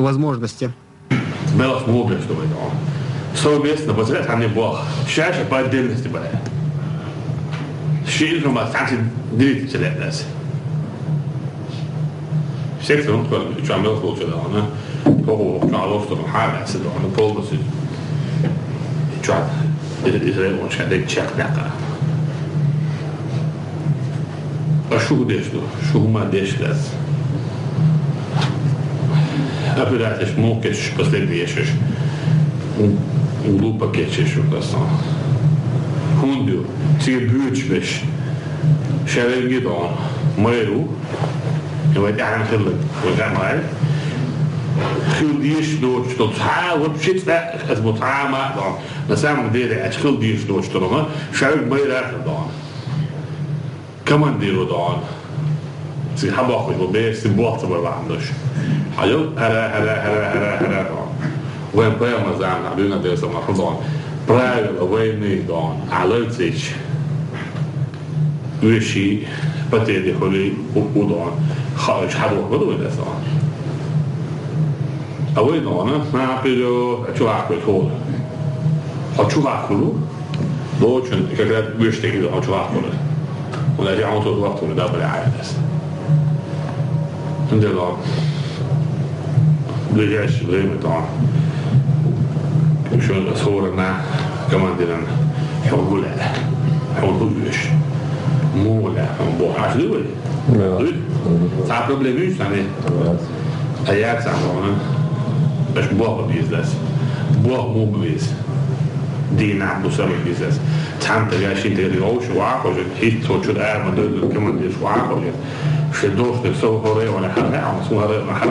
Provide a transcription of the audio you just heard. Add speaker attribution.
Speaker 1: возможности.
Speaker 2: Белых мобиль, что это. Совместно возрастать они бог. Сейчас по отдельности бывает. Шесть номер 39 лет. Всех равно кто чамел получил, да, кого чамел что он хавает, что он полностью чат. Израиль он шатает чек ляка. А что удешь, что ума дешь лес. Опять же, мокришь, последуешь, глупо кечешь, вот это. Хунду, тебе бьючбеш, шевелгидон, мэру, и вот я хилл, вот я мэр, хилдиш дочь, что та вообще это вот ама, на самом деле, это хилдиш дочь, что он, шевелг мэра, дон, командиру дон, ты хабах его бес, ты болт варвандош. Hallo, herre. When Pema Zana, Luna de Samahon, private away me gone, I learned sich. Wishi, Pate de Holy Udon, College Hado, what do this on? Away on, Napido, a Chuaku hold. A Chuakulu, Lodge and Cagat wish to get on Chuakulu. When I also walked on the double eyes. And the law. Lyhyesh leimitaan. Kyllä suurena komandinan hevule. Hevuluyush. Muule on bohas lyhye. Tämä probleemi on se, että järjestelmä bes boh biznes. Boh mu biz. Dina busar biznes. Tante ja shinte de osho ako je hit to chud arma de komandir sho ako je. She doste so hore ona ha